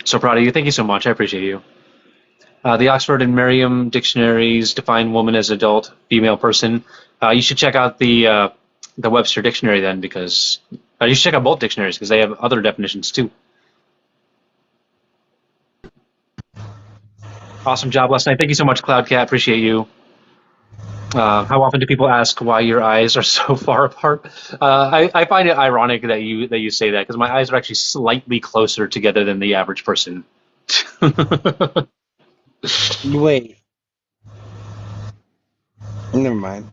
So proud of you. Thank you so much. I appreciate you. The Oxford and Merriam dictionaries define woman as adult female person. You should check out the Webster dictionary then, because you should check out both dictionaries because they have other definitions too. Awesome job last night. Thank you so much, CloudCat. Appreciate you. How often do people ask why your eyes are so far apart? I find it ironic that you say that because my eyes are actually slightly closer together than the average person. Wait, never mind.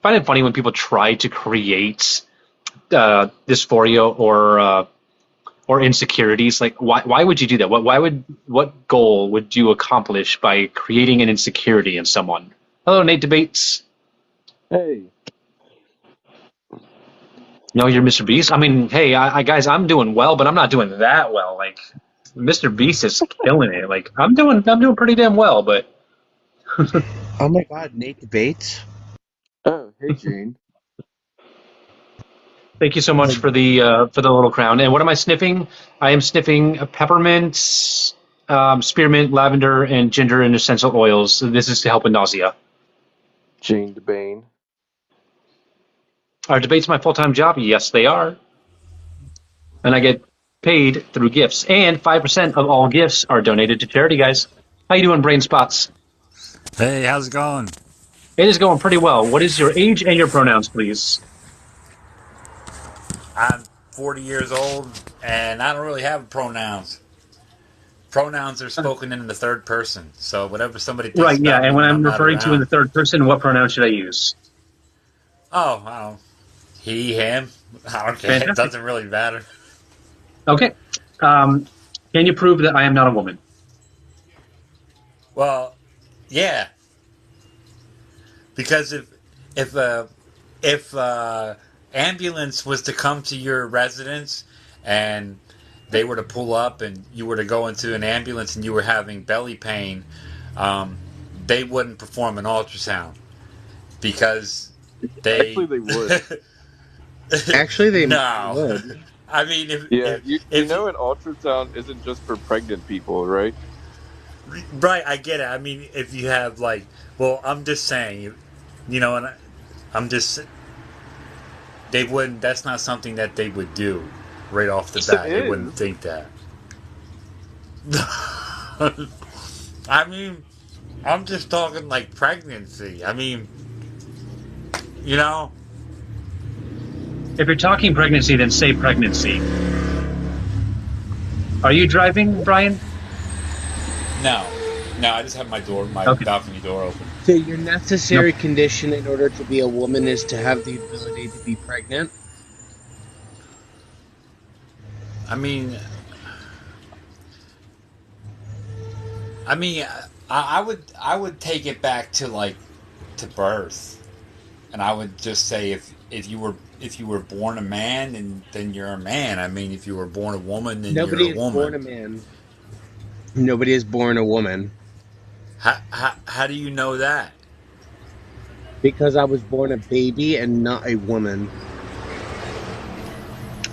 Find it funny when people try to create dysphoria or insecurities. Like, why would you do that? What goal would you accomplish by creating an insecurity in someone? Hello, Nate Debates. Hey, No, you're Mr. Beast. I mean, hey, guys, I'm doing well, but I'm not doing that well. Like, Mr. Beast is killing it. Like, I'm doing pretty damn well, but Oh my God, Nate Bates. oh, hey, Gene. thank you so much for the little crown. And what am I sniffing? I am sniffing peppermint, spearmint, lavender, and ginger and essential oils. This is to help with nausea. Gene DeBane. Are debates my full time job? Yes, they are. And I get paid through gifts. And 5% of all gifts are donated to charity, guys. How you doing, Brain Spots? Hey, how's it going? It is going pretty well. What is your age and your pronouns, please? I'm 40 years old and I don't really have pronouns. Pronouns are spoken in the third person. So whatever somebody thinks Right, yeah. about me And when when I'm I'm not referring to in around. the third person, what pronoun should I use? Oh, I don't. He, him. I don't care. It Fantastic. doesn't really matter. Okay. Um, can you prove that I am not a woman? Well, yeah, because if uh, if ambulance was to come to your residence and they were to pull up and you were to go into an ambulance and you were having belly pain, um, they wouldn't perform an ultrasound because Actually, they they would. Actually, they no. would. I mean, if Yeah, if you if know an ultrasound isn't just for pregnant people, right? right, I get it. I mean, if you have like, well, I'm just saying, and I'm just they wouldn't. That's not something that they would do right off the Yes, it bat. They wouldn't is. think that. I mean, I'm just talking like pregnancy. I mean, you know, If you're talking pregnancy, then say pregnancy. Are you driving, Brian? no, no. I just have my Okay. balcony door open. So your Nope. necessary condition in order to be a woman is to have the ability to be pregnant? I mean, I mean, I would take it back to like to birth, and I would just say if you were born a man, then you're a man. I mean, if you were born a woman, then you're a Nobody is born woman. a man. Nobody is born a woman. How do you know that? Because I was born a baby and not a woman.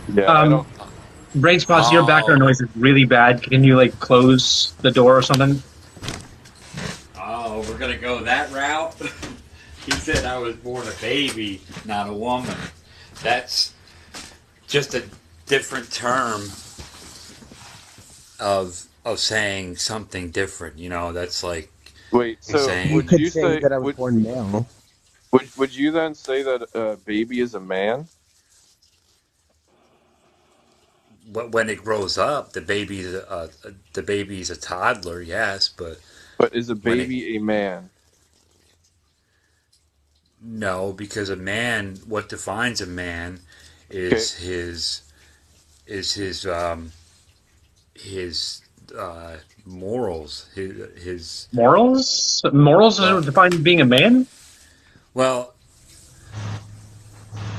Yeah, I don't. Um, Brain Spots, your background Oh, noise is really bad. Can you like close the door or something? oh, we're gonna go that route. He said I was born a baby, not a woman. That's just a different term of saying something different. That's like Wait. So You saying would could you say say that I was born male. would you then say that a baby is a man? when it grows up, the baby's a toddler, yes, but But is a when it baby a man? no, because a man, what defines a man Okay. is his morals, his Morals? Morals are well, defined as being a man? well,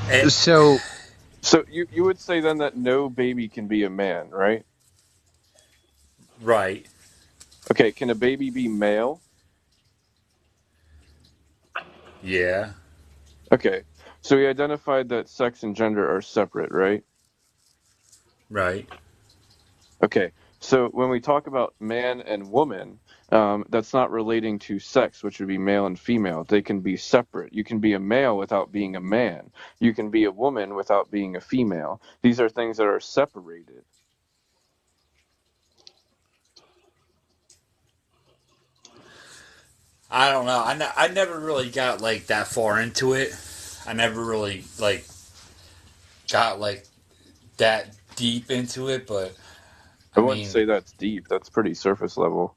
eh, So So you would say then that no baby can be a man, right? right. Okay. Can a baby be male? Yeah. Okay. So we identified that sex and gender are separate, right? Right. Okay. So when we talk about man and woman, that's not relating to sex, which would be male and female. They can be separate. You can be a male without being a man. You can be a woman without being a female. These are things that are separated. I don't know. I never really got like that far into it. I never really like got like that deep into it, but I I wouldn't mean, say that's deep. That's pretty surface level.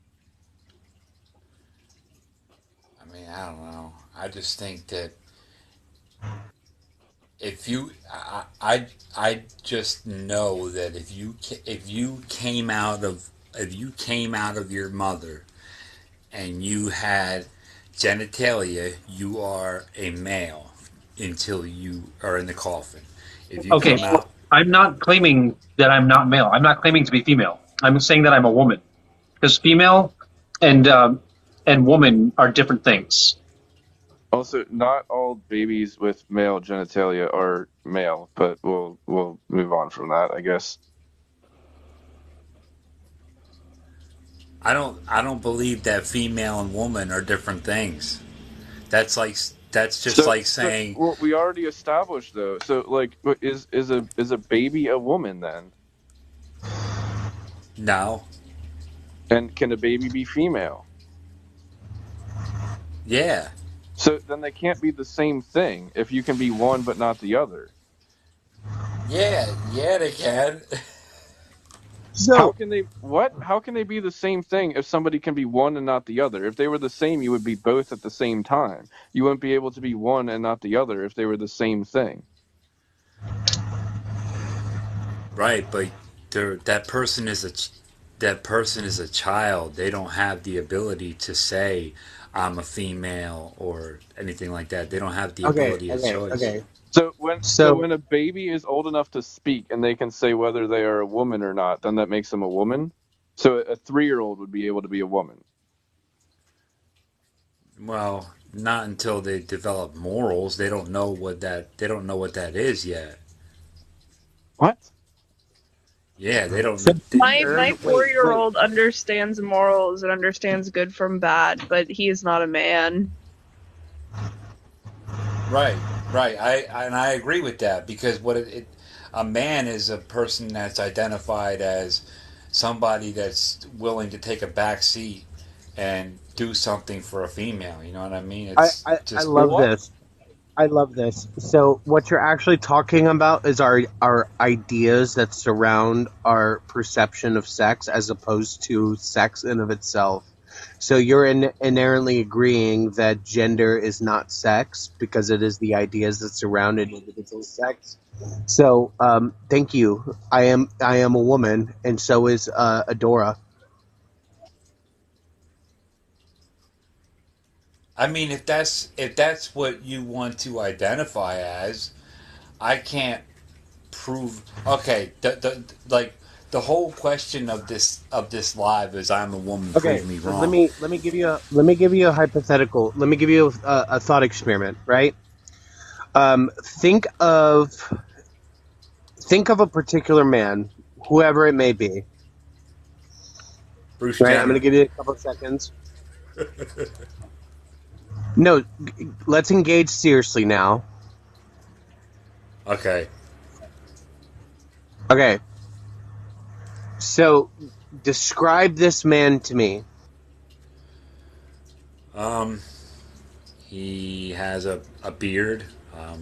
I don't know. I just think that if you, I just know that if you came out of your mother and you had genitalia, you are a male until you are in the coffin. If you Okay, come so out, I'm not claiming that I'm not male. I'm not claiming to be female. I'm saying that I'm a woman because female and woman are different things. Also, not all babies with male genitalia are male, but we'll move on from that, I guess. I don't believe that female and woman are different things. That's like that's just So, like so saying well, we already established though. So, like, is a baby a woman then? no. And can a baby be female? Yeah. So then they can't be the same thing if you can be one but not the other. Yeah, they can. How So can they what? How can they be the same thing if somebody can be one and not the other? If they were the same, you would be both at the same time. You wouldn't be able to be one and not the other if they were the same thing. Right, but that person is that person is a child. They don't have the ability to say I'm a female or anything like that. They don't have the okay, ability of okay, choice. okay. So when a baby is old enough to speak and they can say whether they are a woman or not, then that makes them a woman. So a 3-year-old would be able to be a woman. Well, not until they develop morals. They don't know what that is yet. What? Yeah, they don't So know. My gender. Wait, 4-year-old understands morals and understands good from bad, but he is not a man. Right, right. I agree with that because a man is a person that's identified as somebody that's willing to take a back seat and do something for a female. You know what I mean? I, It's I, I just For love what? this. I love this. So what you're actually talking about is our ideas that surround our perception of sex as opposed to sex in of itself. So you're inherently agreeing that gender is not sex because it is the ideas that surround an individual's sex. So thank you. I am a woman, and so is Adora. I mean, if that's what you want to identify as, I can't prove. Okay, the whole question of this live is I'm a woman. Okay, Prove me so let wrong. me let me give you a hypothetical. Let me give you a thought experiment. Right? Think of a particular man, whoever it may be. Bruce Right? I'm going to Jenner. give you a couple of seconds. No, let's engage seriously now. Okay. Okay. So, describe this man to me. Um, he has a beard,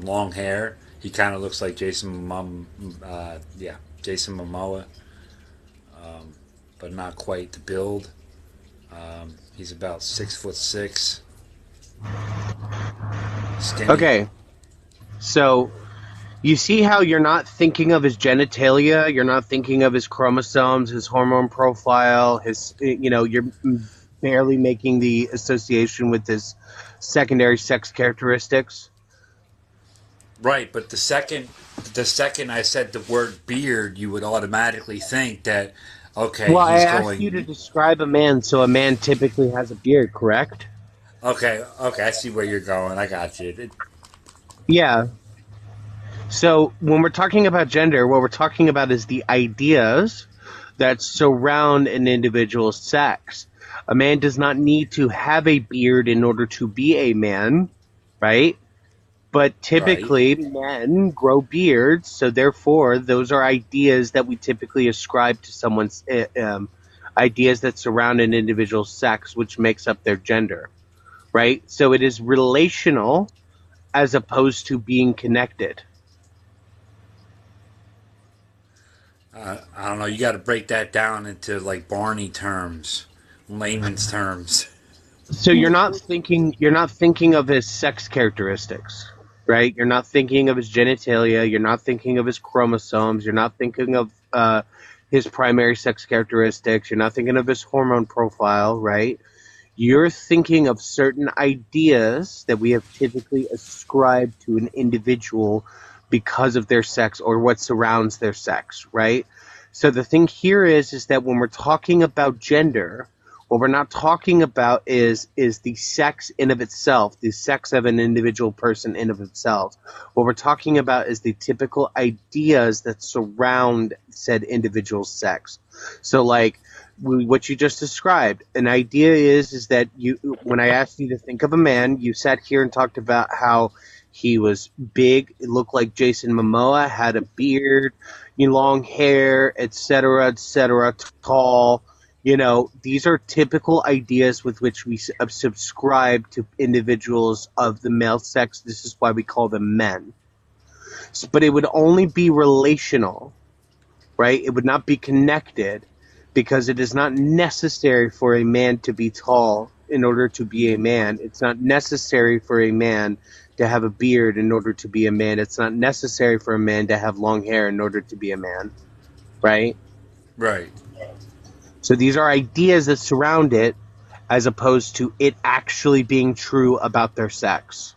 long hair. He kind of looks like Jason Momoa, but not quite the build. He's about 6'6", skinny. Okay. So, you see how you're not thinking of his genitalia, you're not thinking of his chromosomes, his hormone profile, you're barely making the association with his secondary sex characteristics. Right, but the second I said the word beard, you would automatically think that okay, Well, I he's asked you to going. describe a man, so a man typically has a beard, correct? Okay, I see where you're going. I got you. Yeah. So when we're talking about gender, what we're talking about is the ideas that surround an individual's sex. A man does not need to have a beard in order to be a man, right? But Right. typically men grow beards, so therefore those are ideas that we typically ascribe to someone's ideas that surround an individual's sex, which makes up their gender, right? So it is relational as opposed to being connected. I don't know. You got to break that down into like Barney terms, layman's terms. So you're not thinking of his sex characteristics, right? You're not thinking of his genitalia. You're not thinking of his chromosomes. You're not thinking of his primary sex characteristics. You're not thinking of his hormone profile, right? You're thinking of certain ideas that we have typically ascribed to an individual because of their sex or what surrounds their sex, right? So the thing here is that when we're talking about gender, what we're not talking about is the sex in of itself, the sex of an individual person in of itself. What we're talking about is the typical ideas that surround said individual sex. So like what you just described, an idea is that you when I asked you to think of a man, you sat here and talked about how he was big, it looked like Jason Momoa, had a beard, long hair, etc., tall. These are typical ideas with which we subscribe to individuals of the male sex. This is why we call them men. But it would only be relational, right? It would not be connected because it is not necessary for a man to be tall in order to be a man. It's not necessary for a man to have a beard in order to be a man. It's not necessary for a man to have long hair in order to be a man, right? Right. So these are ideas that surround it as opposed to it actually being true about their sex.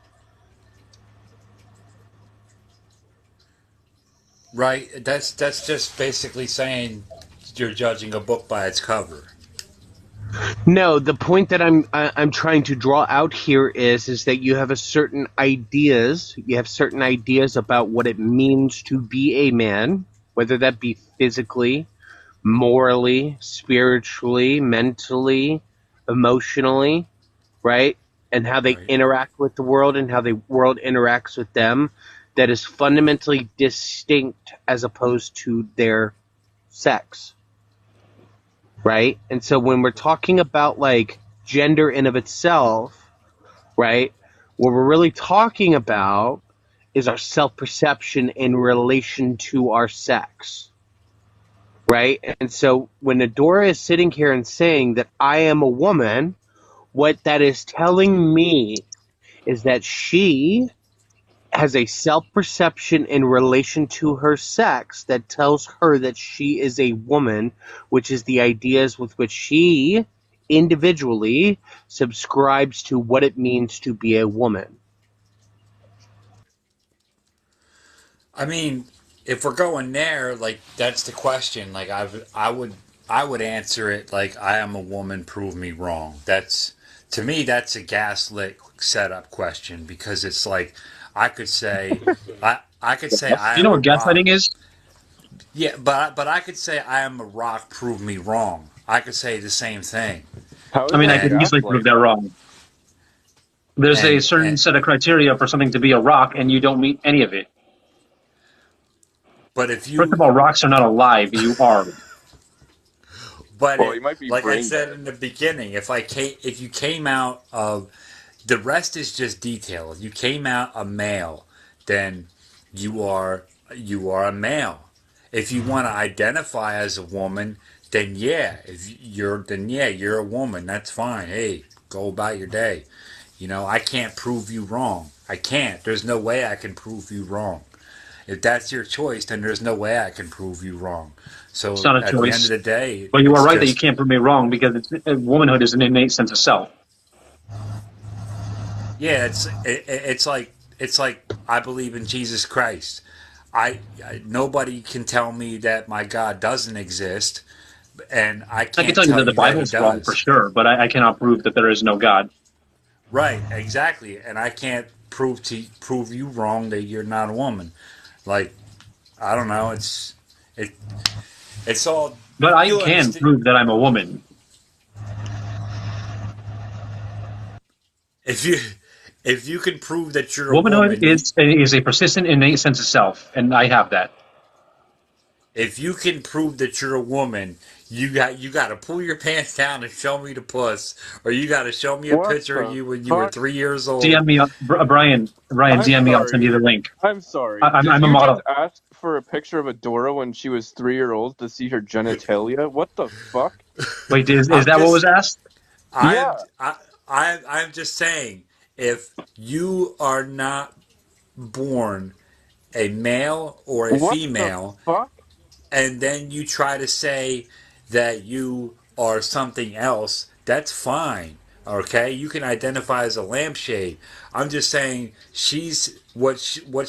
Right. That's just basically saying you're judging a book by its cover. No, the point that I'm trying to draw out here is that you have certain ideas. You have certain ideas about what it means to be a man, whether that be physically, morally, spiritually, mentally, emotionally, right? And how they Right. interact with the world and how the world interacts with them. That is fundamentally distinct as opposed to their sex, right? And so when we're talking about like gender in of itself, right, what we're really talking about is our self-perception in relation to our sex, right? And so when Adora is sitting here and saying that I am a woman, what that is telling me is that she has a self-perception in relation to her sex that tells her that she is a woman, which is the ideas with which she individually subscribes to what it means to be a woman. I mean, if we're going there, like that's the question. Like I would answer it like I am a woman, prove me wrong. That's to me that's a gaslit setup question because it's like I could say I could say I You know am a what rock. gaslighting is? Yeah, but I could say I am a rock, prove me wrong. I could say the same thing. How I is mean, I that could And easily prove gaslighting? that wrong. There's a certain and set of criteria for something to be a rock, and you don't meet any of it. but if First of you all, rocks are not alive. You are. but Well, it he might be like I brain said dead. in the beginning, if you came out of the rest is just detail. If you came out a male, then you are you are a male. If you want to identify as a woman, then yeah, if you're then yeah, you're a woman. That's fine. Hey, go about your day. You know, I can't prove you wrong. I can't. There's no way I can prove you wrong. If that's your choice, then there's no way I can prove you wrong. It's So not a at the end of choice. the day, But you are it's right that you just can't prove me wrong because womanhood is an innate sense of self. yeah, it's like I believe in Jesus Christ. I nobody can tell me that my God doesn't exist, and I I can can't tell you tell that the you that He Bible's wrong for does. sure, but I cannot prove that there is no God. Right, exactly, and I can't prove you wrong that you're not a woman. Like, I don't know. It it's all But I you can understand. prove that I'm a woman. If you if you can prove that you're a Womanhood woman, is a persistent, innate sense of self, and I have that. if you can prove that you're a woman, you got to pull your pants down and show me the puss, or you got to show me a What picture of the you when you were fuck? 3 years old. DM me, Brian, I'm DM me. I'll send you sorry. the link. I'm sorry. I'm, Did I'm a you just model. ask for a picture of Adora when she was 3 year old to see her genitalia? What the fuck? Wait, is I'm that what was just asked? I'm Yeah. I'm just saying, if you are not born a male or a What the female, fuck? and then you try to say that you are something else, that's fine. Okay, you can identify as a lampshade. I'm just saying she's what she's